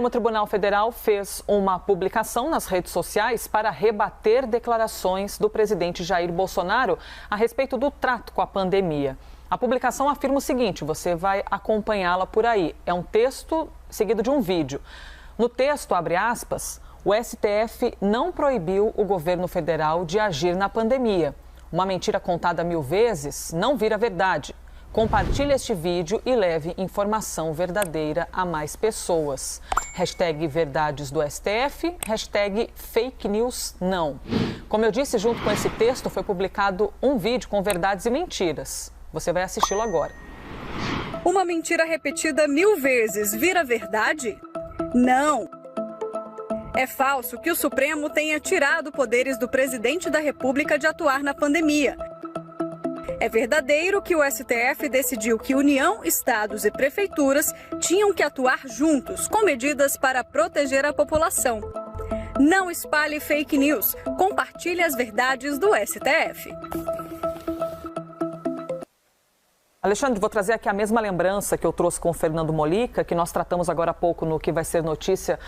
Supremo Tribunal Federal fez uma publicação nas redes sociais para rebater declarações do presidente Jair Bolsonaro a respeito do trato com a pandemia. A publicação afirma o seguinte, você vai acompanhá-la por aí. É um texto seguido de um vídeo. No texto, abre aspas, o STF não proibiu o governo federal de agir na pandemia. Uma mentira contada 1000 vezes não vira verdade. Compartilhe este vídeo e leve informação verdadeira a mais pessoas. Hashtag verdades do STF, hashtag fake news não. Como eu disse, junto com esse texto foi publicado um vídeo com verdades e mentiras. Você vai assisti-lo agora. Uma mentira repetida 1000 vezes vira verdade? Não! É falso que o Supremo tenha tirado poderes do presidente da República de atuar na pandemia. É verdadeiro que o STF decidiu que União, estados e prefeituras tinham que atuar juntos, com medidas para proteger a população. Não espalhe fake news, compartilhe as verdades do STF. Alexandre, vou trazer aqui a mesma lembrança que eu trouxe com o Fernando Molica, que nós tratamos agora há pouco no que vai ser notícia,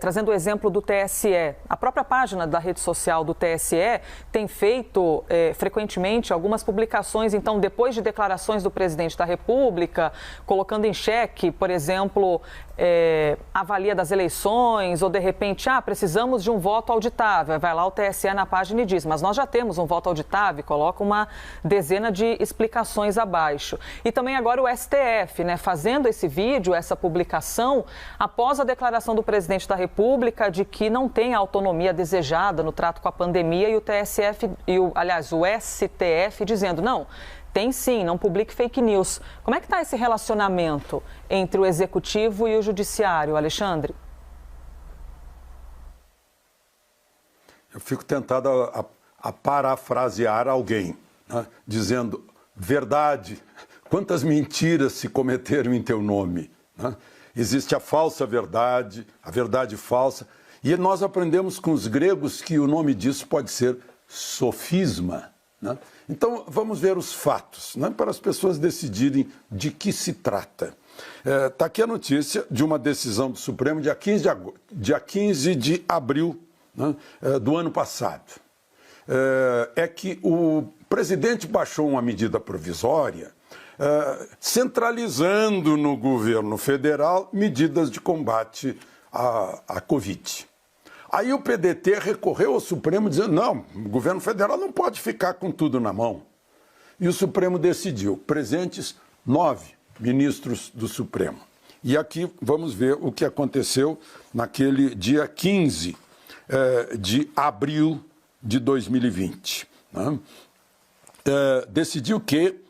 trazendo o exemplo do TSE. A própria página da rede social do TSE tem feito frequentemente algumas publicações, então, depois de declarações do presidente da República, colocando em xeque, por exemplo, a valia das eleições, ou de repente, precisamos de um voto auditável. Vai lá o TSE na página e diz, mas nós já temos um voto auditável, coloca uma dezena de explicações abaixo. E também agora o STF, fazendo esse vídeo, essa publicação, após a declaração do presidente da República de que não tem a autonomia desejada no trato com a pandemia e o TSF, o STF dizendo, não, tem sim, não publique fake news. Como é que está esse relacionamento entre o Executivo e o Judiciário, Alexandre? Eu fico tentado a parafrasear alguém, dizendo, verdade, quantas mentiras se cometeram em teu nome? Existe a falsa verdade, a verdade falsa, e nós aprendemos com os gregos que o nome disso pode ser sofisma. Então, vamos ver os fatos, para as pessoas decidirem de que se trata. Está aqui a notícia de uma decisão do Supremo dia 15 de abril do ano passado. É que o presidente baixou uma medida provisória centralizando no governo federal medidas de combate à Covid. Aí o PDT recorreu ao Supremo dizendo, não, o governo federal não pode ficar com tudo na mão. E o Supremo decidiu, presentes 9 ministros do Supremo. E aqui vamos ver o que aconteceu naquele dia 15 de abril de 2020. Decidiu que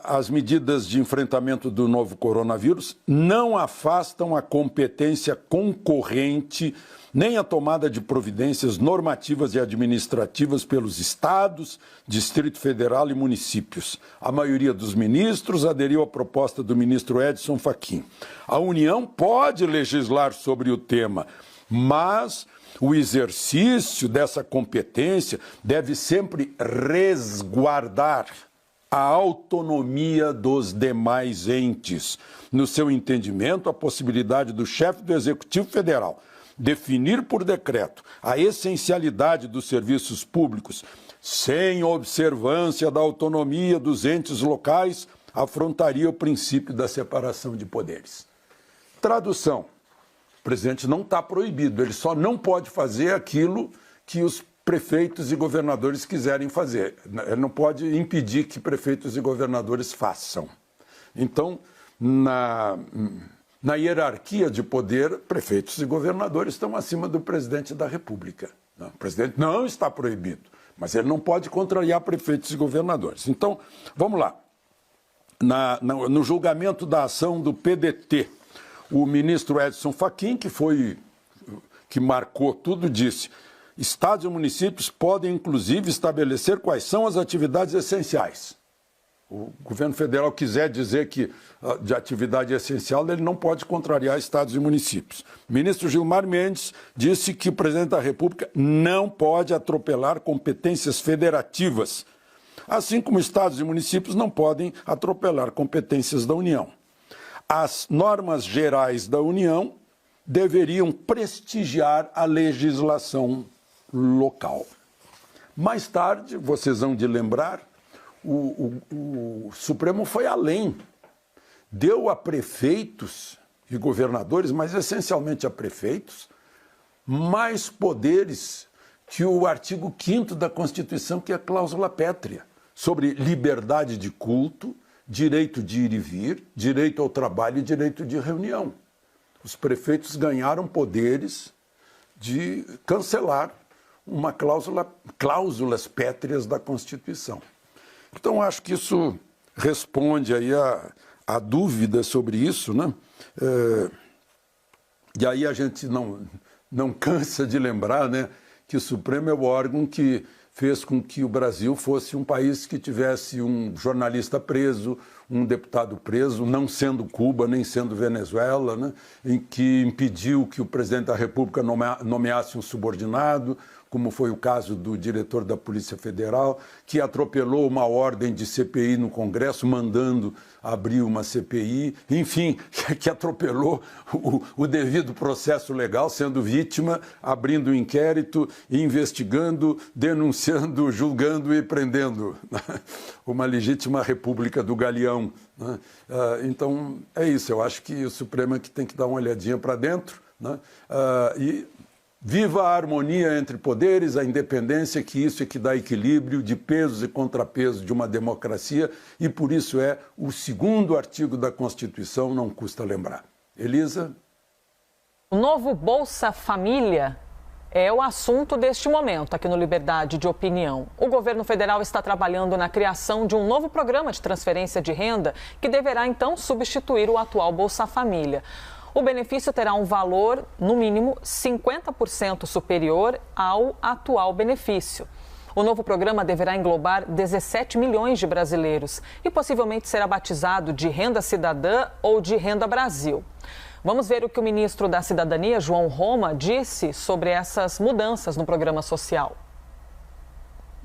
as medidas de enfrentamento do novo coronavírus não afastam a competência concorrente nem a tomada de providências normativas e administrativas pelos estados, Distrito Federal e municípios. A maioria dos ministros aderiu à proposta do ministro Edson Fachin. A União pode legislar sobre o tema, mas o exercício dessa competência deve sempre resguardar a autonomia dos demais entes. No seu entendimento, a possibilidade do chefe do Executivo Federal definir por decreto a essencialidade dos serviços públicos sem observância da autonomia dos entes locais afrontaria o princípio da separação de poderes. Tradução: o presidente não está proibido, ele só não pode fazer aquilo que os prefeitos e governadores quiserem fazer. Ele não pode impedir que prefeitos e governadores façam. Então, na hierarquia de poder, prefeitos e governadores estão acima do presidente da República. O presidente não está proibido, mas ele não pode contrariar prefeitos e governadores. Então, vamos lá. No julgamento da ação do PDT, o ministro Edson Fachin, que marcou tudo, disse: estados e municípios podem, inclusive, estabelecer quais são as atividades essenciais. O governo federal quiser dizer que de atividade essencial, ele não pode contrariar estados e municípios. O ministro Gilmar Mendes disse que o presidente da República não pode atropelar competências federativas, assim como estados e municípios não podem atropelar competências da União. As normas gerais da União deveriam prestigiar a legislação local. Mais tarde, vocês vão de lembrar, o Supremo foi além. Deu a prefeitos e governadores, mas essencialmente a prefeitos, mais poderes que o artigo 5º da Constituição, que é a cláusula pétrea, sobre liberdade de culto, direito de ir e vir, direito ao trabalho e direito de reunião. Os prefeitos ganharam poderes de cancelar uma cláusulas pétreas da Constituição. Então, acho que isso responde aí a dúvida sobre isso, né? E aí a gente não cansa de lembrar, né, que o Supremo é o órgão que fez com que o Brasil fosse um país que tivesse um jornalista preso, um deputado preso, não sendo Cuba, nem sendo Venezuela, né, em que impediu que o presidente da República nomeasse um subordinado, como foi o caso do diretor da Polícia Federal, que atropelou uma ordem de CPI no Congresso, mandando abrir uma CPI, enfim, que atropelou o devido processo legal, sendo vítima, abrindo um inquérito, investigando, denunciando, julgando e prendendo. Uma legítima república do Galeão. Né? Então, é isso. Eu acho que o Supremo é que tem que dar uma olhadinha para dentro, né? E viva a harmonia entre poderes, a independência, que isso é que dá equilíbrio de pesos e contrapesos de uma democracia, e por isso é o 2º artigo da Constituição, não custa lembrar. Elisa? O novo Bolsa Família é o assunto deste momento aqui no Liberdade de Opinião. O governo federal está trabalhando na criação de um novo programa de transferência de renda que deverá então substituir o atual Bolsa Família. O benefício terá um valor, no mínimo, 50% superior ao atual benefício. O novo programa deverá englobar 17 milhões de brasileiros e possivelmente será batizado de Renda Cidadã ou de Renda Brasil. Vamos ver o que o ministro da Cidadania, João Roma, disse sobre essas mudanças no programa social.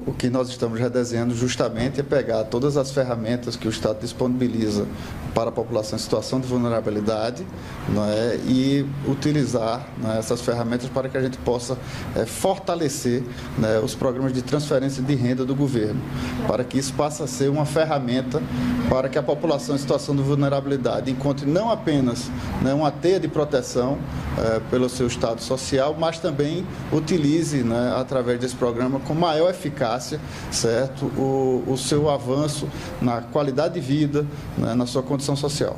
O que nós estamos redesenhando justamente é pegar todas as ferramentas que o Estado disponibiliza para a população em situação de vulnerabilidade, não é? E utilizar, não é, essas ferramentas para que a gente possa fortalecer, né, os programas de transferência de renda do governo, para que isso passe a ser uma ferramenta para que a população em situação de vulnerabilidade encontre não apenas, né, uma teia de proteção pelo seu estado social, mas também utilize, né, através desse programa com maior eficácia, certo, o seu avanço na qualidade de vida, né, na sua condição social.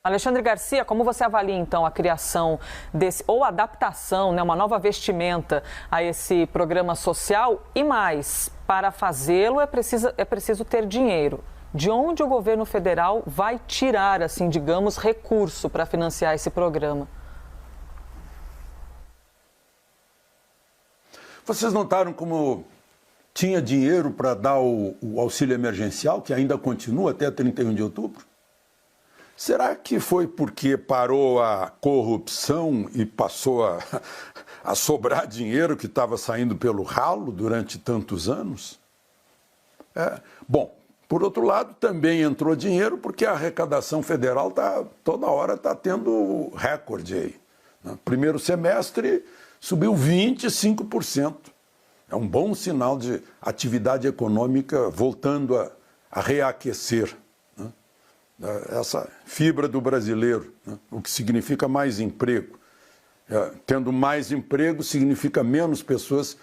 Alexandre Garcia, como você avalia então a criação desse, ou adaptação, né, uma nova vestimenta a esse programa social? E mais, para fazê-lo é preciso ter dinheiro. De onde o governo federal vai tirar, assim, digamos, recurso para financiar esse programa? Vocês notaram como tinha dinheiro para dar o auxílio emergencial, que ainda continua até 31 de outubro? Será que foi porque parou a corrupção e passou a sobrar dinheiro que estava saindo pelo ralo durante tantos anos? Bom, por outro lado, também entrou dinheiro porque a arrecadação federal toda hora está tendo recorde aí. No primeiro semestre subiu 25%. É um bom sinal de atividade econômica voltando a reaquecer, né? Essa fibra do brasileiro, né? O que significa mais emprego. Tendo mais emprego significa menos pessoas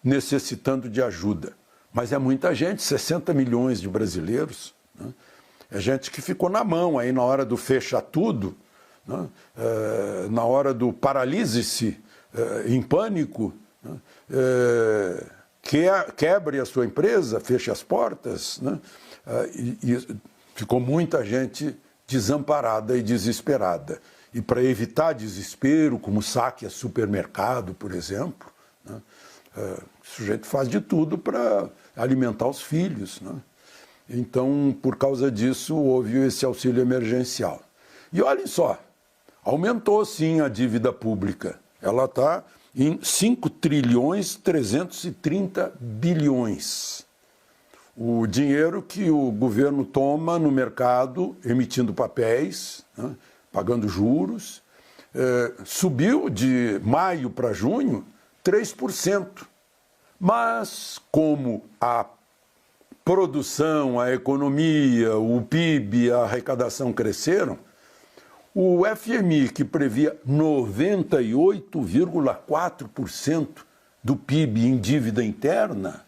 necessitando de ajuda. Mas é muita gente, 60 milhões de brasileiros, né? É gente que ficou na mão aí na hora do fecha tudo, né? Na hora do paralise-se, em pânico, né? Quebre a sua empresa, feche as portas, né? E ficou muita gente desamparada e desesperada. E para evitar desespero, como saque a supermercado, por exemplo, né? O sujeito faz de tudo para alimentar os filhos, né? Então, por causa disso, houve esse auxílio emergencial. E olhem só, aumentou sim a dívida pública. Ela está em 5.330 bilhões. O dinheiro que o governo toma no mercado, emitindo papéis, né, pagando juros, subiu de maio para junho 3%. Mas como a produção, a economia, o PIB, a arrecadação cresceram, o FMI, que previa 98,4% do PIB em dívida interna,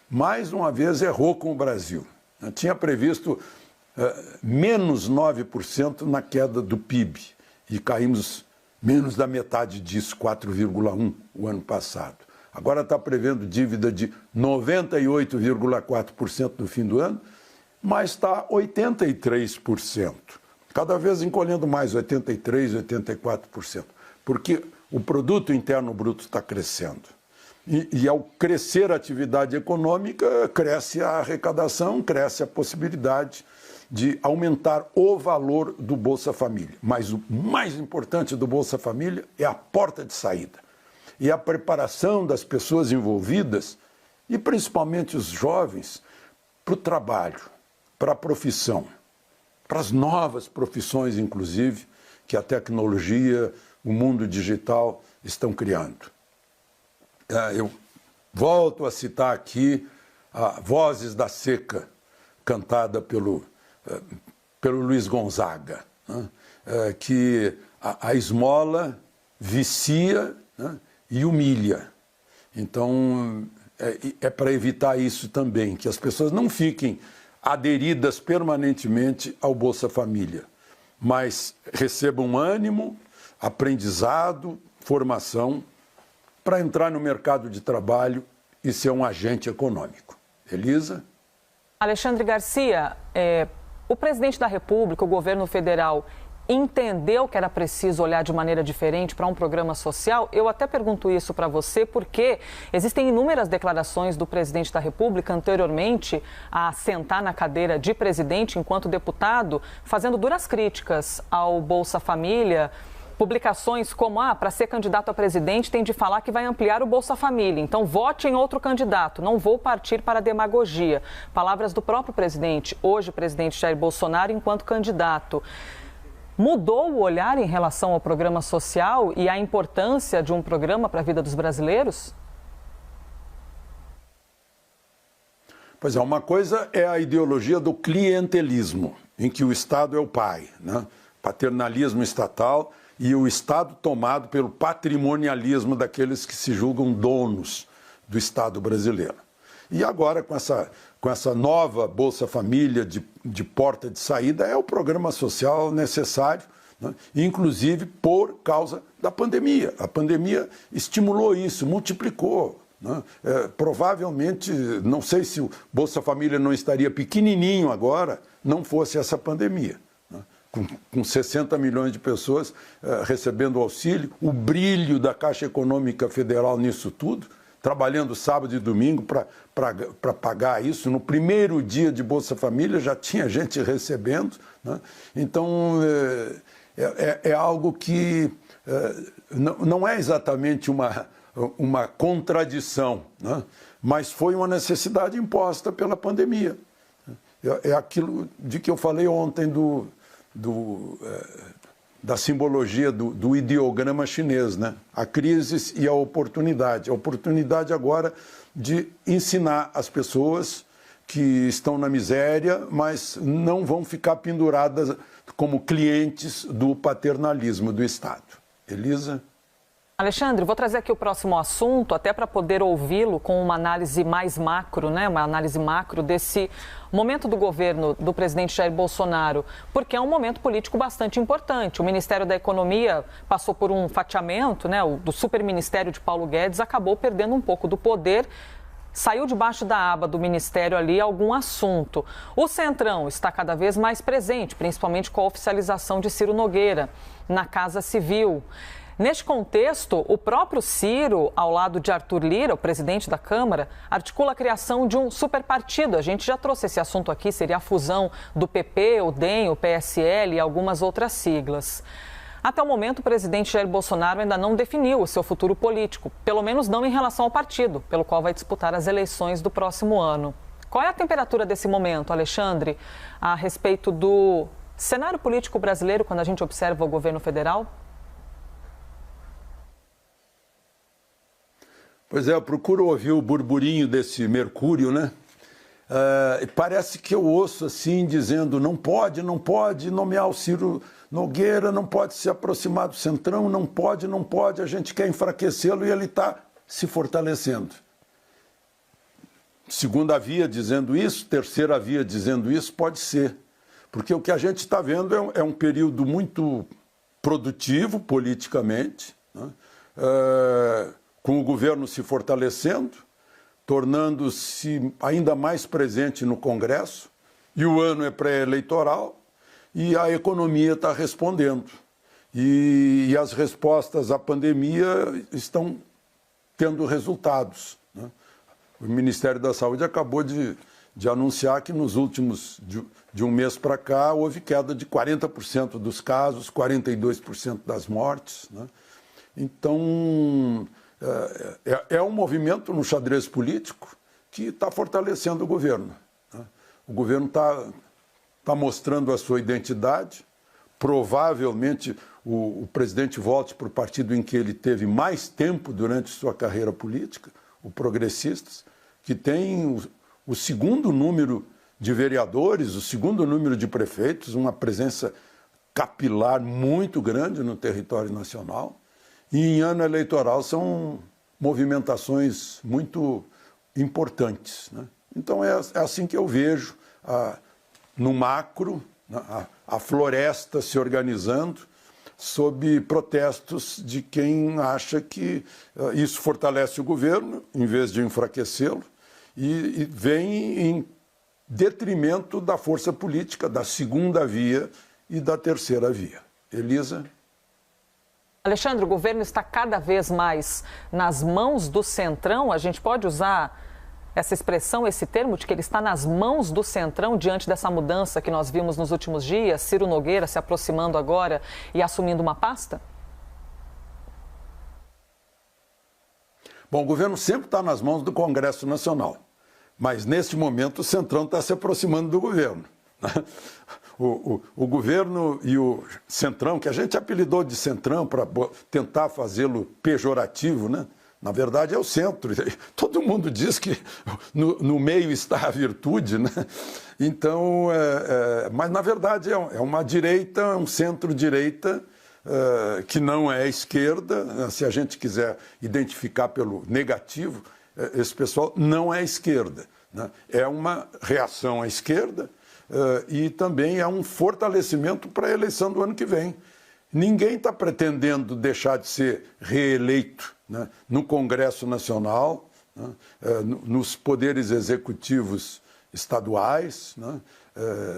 mais uma vez errou com o Brasil. Eu tinha previsto menos 9% na queda do PIB e caímos menos da metade disso, 4,1% o ano passado. Agora está prevendo dívida de 98,4% no fim do ano, mas está 83%. Cada vez encolhendo mais, 83%, 84%. Porque o produto interno bruto está crescendo. E ao crescer a atividade econômica, cresce a arrecadação, cresce a possibilidade de aumentar o valor do Bolsa Família. Mas o mais importante do Bolsa Família é a porta de saída. E a preparação das pessoas envolvidas, e principalmente os jovens, para o trabalho, para a profissão, para as novas profissões, inclusive, que a tecnologia, o mundo digital estão criando. Eu volto a citar aqui a Vozes da Seca, cantada pelo Luiz Gonzaga, né? Que a esmola vicia, né? E humilha. Então, é para evitar isso também, que as pessoas não fiquem aderidas permanentemente ao Bolsa Família, mas recebam ânimo, aprendizado, formação, para entrar no mercado de trabalho e ser um agente econômico. Elisa? Alexandre Garcia, o presidente da República, o governo federal, entendeu que era preciso olhar de maneira diferente para um programa social? Eu até pergunto isso para você porque existem inúmeras declarações do presidente da República anteriormente a sentar na cadeira de presidente enquanto deputado, fazendo duras críticas ao Bolsa Família. Publicações como, para ser candidato a presidente tem de falar que vai ampliar o Bolsa Família, então vote em outro candidato, não vou partir para a demagogia. Palavras do próprio presidente, hoje presidente Jair Bolsonaro, enquanto candidato. Mudou o olhar em relação ao programa social e à importância de um programa para a vida dos brasileiros? Pois é, uma coisa é a ideologia do clientelismo, em que o Estado é o pai, né? Paternalismo estatal e o Estado tomado pelo patrimonialismo daqueles que se julgam donos do Estado brasileiro. E agora, com essa nova Bolsa Família de porta de saída, é o programa social necessário, né? Inclusive por causa da pandemia. A pandemia estimulou isso, multiplicou, né? Provavelmente, não sei se o Bolsa Família não estaria pequenininho agora, não fosse essa pandemia. Né? Com 60 milhões de pessoas recebendo auxílio, o brilho da Caixa Econômica Federal nisso tudo, trabalhando sábado e domingo para pagar isso. No primeiro dia de Bolsa Família já tinha gente recebendo, né? Então, é algo que não é exatamente uma contradição, né? Mas foi uma necessidade imposta pela pandemia. É aquilo de que eu falei ontem da simbologia do ideograma chinês, né? A crise e a oportunidade. A oportunidade agora de ensinar as pessoas que estão na miséria, mas não vão ficar penduradas como clientes do paternalismo do Estado. Elisa? Alexandre, vou trazer aqui o próximo assunto, até para poder ouvi-lo com uma análise mais macro, né? Uma análise macro desse momento do governo do presidente Jair Bolsonaro, porque é um momento político bastante importante. O Ministério da Economia passou por um fatiamento, né? O do superministério de Paulo Guedes acabou perdendo um pouco do poder. Saiu debaixo da aba do Ministério ali algum assunto. O Centrão está cada vez mais presente, principalmente com a oficialização de Ciro Nogueira na Casa Civil. Neste contexto, o próprio Ciro, ao lado de Arthur Lira, o presidente da Câmara, articula a criação de um superpartido. A gente já trouxe esse assunto aqui, seria a fusão do PP, o DEM, o PSL e algumas outras siglas. Até o momento, o presidente Jair Bolsonaro ainda não definiu o seu futuro político, pelo menos não em relação ao partido, pelo qual vai disputar as eleições do próximo ano. Qual é a temperatura desse momento, Alexandre, a respeito do cenário político brasileiro quando a gente observa o governo federal? Pois é, eu procuro ouvir o burburinho desse Mercúrio, né? Parece que eu ouço assim, dizendo não pode nomear o Ciro Nogueira, não pode se aproximar do Centrão, não pode, a gente quer enfraquecê-lo e ele está se fortalecendo. Segunda via dizendo isso, terceira via dizendo isso, pode ser. Porque o que a gente está vendo é um período muito produtivo politicamente, né? Com o governo se fortalecendo, tornando-se ainda mais presente no Congresso, e o ano é pré-eleitoral, e a economia está respondendo. E as respostas à pandemia estão tendo resultados, né? O Ministério da Saúde acabou de anunciar que nos últimos, de um mês para cá, houve queda de 40% dos casos, 42% das mortes, né? Então, é um movimento no xadrez político que está fortalecendo o governo, né? O governo está mostrando a sua identidade. Provavelmente o presidente volte para o partido em que ele teve mais tempo durante sua carreira política, o Progressistas, que tem o segundo número de vereadores, o segundo número de prefeitos, uma presença capilar muito grande no território nacional. E em ano eleitoral são movimentações muito importantes, né? Então é assim que eu vejo, no macro, a floresta se organizando sob protestos de quem acha que isso fortalece o governo, em vez de enfraquecê-lo, e vem em detrimento da força política, da segunda via e da terceira via. Elisa? Alexandre, o governo está cada vez mais nas mãos do Centrão. A gente pode usar essa expressão, esse termo, de que ele está nas mãos do Centrão diante dessa mudança que nós vimos nos últimos dias, Ciro Nogueira se aproximando agora e assumindo uma pasta? Bom, o governo sempre está nas mãos do Congresso Nacional, mas neste momento o Centrão está se aproximando do governo. O governo e o Centrão, que a gente apelidou de Centrão para tentar fazê-lo pejorativo, né? Na verdade é o centro. Todo mundo diz que no meio está a virtude, né? Então, mas na verdade é uma direita, um centro-direita, que não é esquerda. Se a gente quiser identificar pelo negativo, esse pessoal não é esquerda, né? É uma reação à esquerda e também é um fortalecimento para a eleição do ano que vem. Ninguém está pretendendo deixar de ser reeleito, né, no Congresso Nacional, né, nos poderes executivos estaduais, né,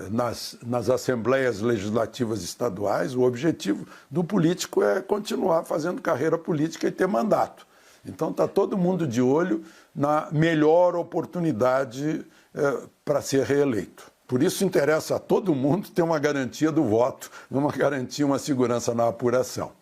nas assembleias legislativas estaduais. O objetivo do político é continuar fazendo carreira política e ter mandato. Então está todo mundo de olho na melhor oportunidade para ser reeleito. Por isso interessa a todo mundo ter uma garantia do voto, uma garantia, uma segurança na apuração.